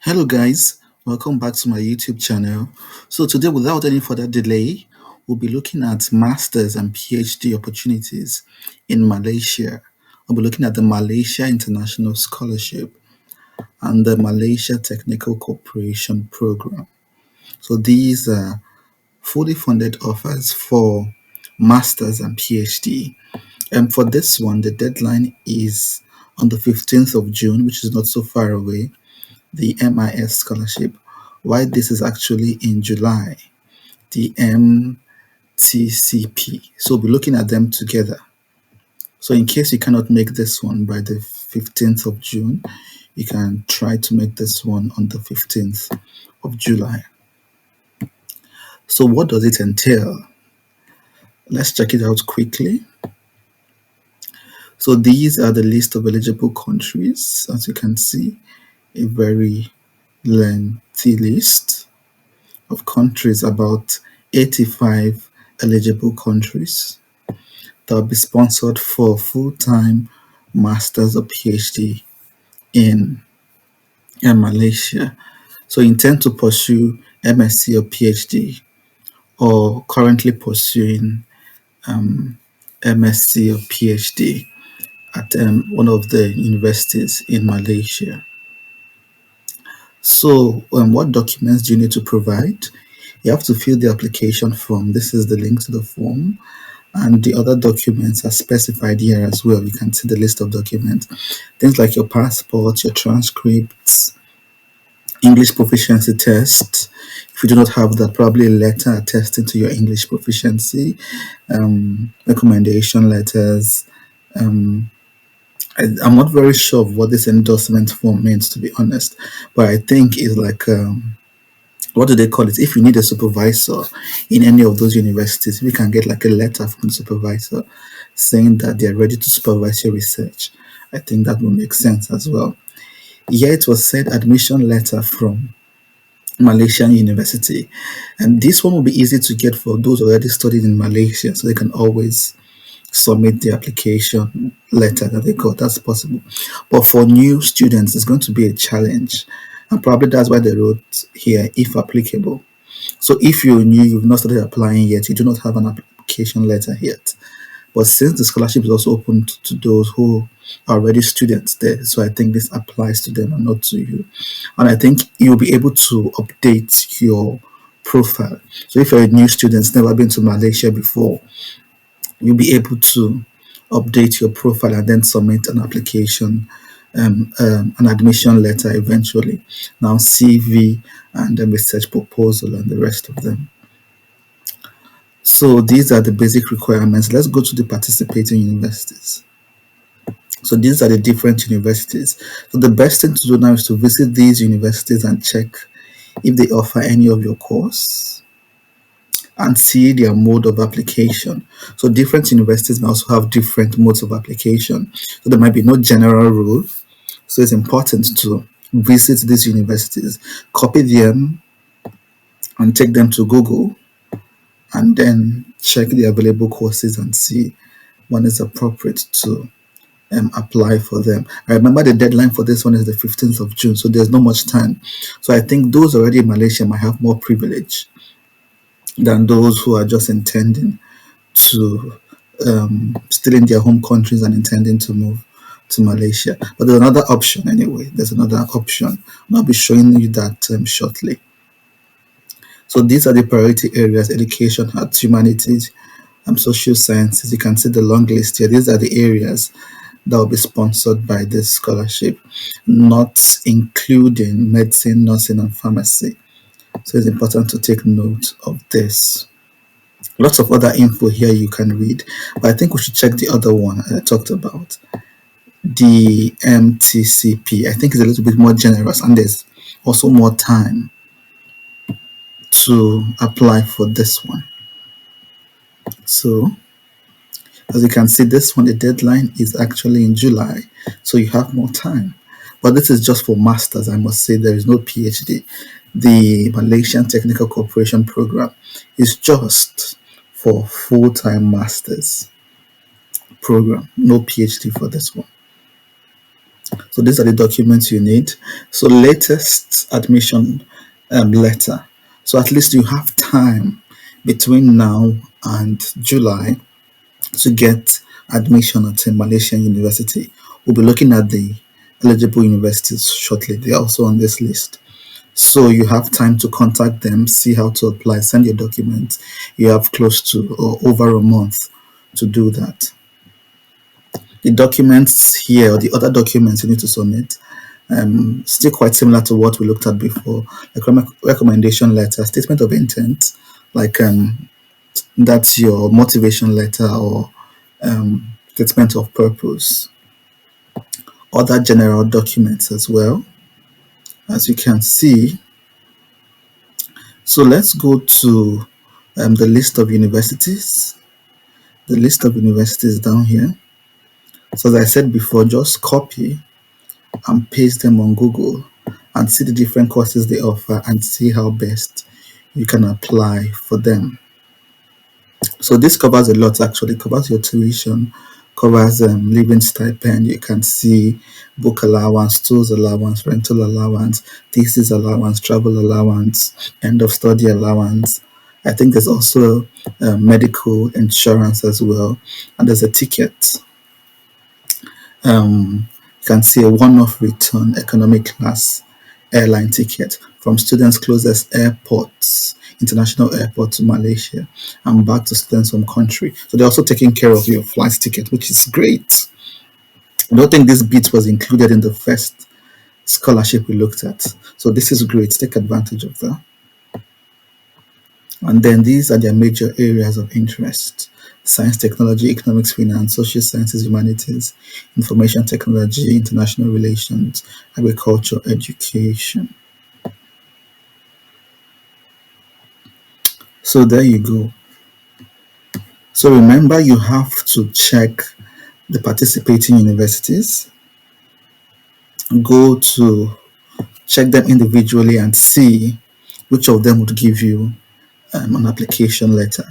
Hello guys, welcome back to my YouTube channel. So today, without any further delay, we'll be looking at masters and PhD opportunities in Malaysia. We'll be looking at the Malaysia International Scholarship and the Malaysia Technical Cooperation Program. So these are fully funded offers for masters and PhD. And for this one, the deadline is on the 15th of June, which is not so far away, the MIS scholarship, why this is actually in July, the MTCP. So we'll be looking at them together. So in case you cannot make this one by the 15th of June, you can try to make this one on the 15th of July. So what does it entail? Let's check it out quickly. So these are the list of eligible countries. As you can see, a very lengthy list of countries, about 85 eligible countries that will be sponsored for full-time masters or PhD in Malaysia. So intend to pursue MSc or PhD, or currently pursuing MSc or PhD at one of the universities in Malaysia. So what documents do you need to provide? You have to fill the application form. This is the link to the form. And the other documents are specified here as well. You can see the list of documents. Things like your passport, your transcripts, English proficiency test. If you do not have that, probably a letter attesting to your English proficiency, recommendation letters. I'm not very sure of what this endorsement form means, to be honest, but I think it's like what do they call it? If you need a supervisor in any of those universities, we can get like a letter from the supervisor saying that they're ready to supervise your research. I think that will make sense as well. Here it was said admission letter from Malaysian University, and this one will be easy to get for those already studied in Malaysia, so they can always submit the application letter that they got. That's possible, but for new students, it's going to be a challenge, and probably that's why they wrote here, if applicable. So if you're new, you've not started applying yet, you do not have an application letter yet. But since the scholarship is also open to those who are already students there, so I think this applies to them and not to you. And I think you'll be able to update your profile. So if you're a new student, never been to Malaysia before, you'll be able to update your profile and then submit an application, an admission letter eventually. Now CV and a research proposal and the rest of them. So these are the basic requirements. Let's go to the participating universities. So these are the different universities. So the best thing to do now is to visit these universities and check if they offer any of your course and see their mode of application. So different universities may also have different modes of application. So there might be no general rule. So it's important to visit these universities, copy them and take them to Google, and then check the available courses and see when it's appropriate to apply for them. I remember the deadline for this one is the 15th of June, so there's not much time. So I think those already in Malaysia might have more privilege than those who are just intending to still in their home countries and intending to move to Malaysia. But there's another option anyway. There's another option. And I'll be showing you that shortly. So these are the priority areas: education, arts, humanities, social sciences. You can see the long list here. These are the areas that will be sponsored by this scholarship, not including medicine, nursing, and pharmacy. So it's important to take note of this. Lots of other info here you can read, but I think we should check the other one I talked about, the MTCP. I think it's a little bit more generous, and there's also more time to apply for this one. So as you can see, this one, the deadline is actually in July, so you have more time. But this is just for masters. I must say there is no PhD. The Malaysian Technical Cooperation Program is just for full-time masters program. No PhD for this one. So these are the documents you need. So latest admission letter. So at least you have time between now and July to get admission at a Malaysian university. We'll be looking at the eligible universities shortly. They're also on this list. So you have time to contact them, see how to apply, send your documents. You have close to or over a month to do that. The documents here, or the other documents you need to submit, still quite similar to what we looked at before, like recommendation letter, statement of intent, like that's your motivation letter or statement of purpose, other general documents as well, as you can see. So let's go to the list of universities. The list of universities down here. So as I said before, just copy and paste them on Google and see the different courses they offer and see how best you can apply for them. So this covers a lot actually. It covers your tuition, covers living stipend. You can see book allowance, tools allowance, rental allowance, thesis allowance, travel allowance, end of study allowance. I think there's also medical insurance as well, and there's a ticket. You can see a one-off return economy class airline ticket from students' closest airports, international airport to Malaysia, and back to students' home country. So they're also taking care of your flight ticket, which is great. I don't think this bit was included in the first scholarship we looked at. So this is great. Take advantage of that. And then these are their major areas of interest: science, technology, economics, finance, social sciences, humanities, information technology, international relations, agriculture, education. So there you go. So remember, you have to check the participating universities, go to check them individually and see which of them would give you an application letter.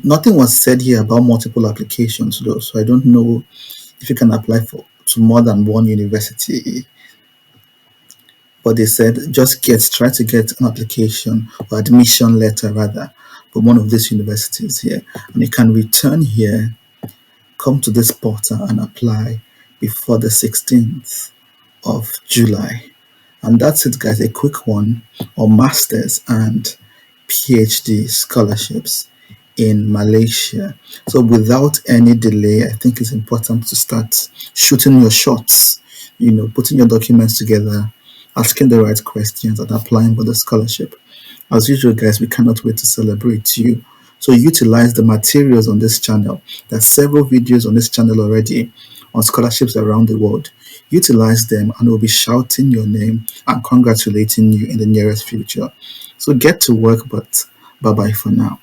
Nothing was said here about multiple applications though, so I don't know if you can apply for to more than one university. But they said just try to get an application or admission letter rather from one of these universities here, and you can return here, come to this portal and apply before the 16th of July. And that's it, guys. A quick one on masters and PhD scholarships in Malaysia. So without any delay, I think it's important to start shooting your shots, putting your documents together, asking the right questions, and applying for the scholarship. As usual, guys, we cannot wait to celebrate you. So utilize the materials on this channel. There's several videos on this channel already on scholarships around the world. Utilize them and we'll be shouting your name and congratulating you in the nearest future. So get to work, but bye-bye for now.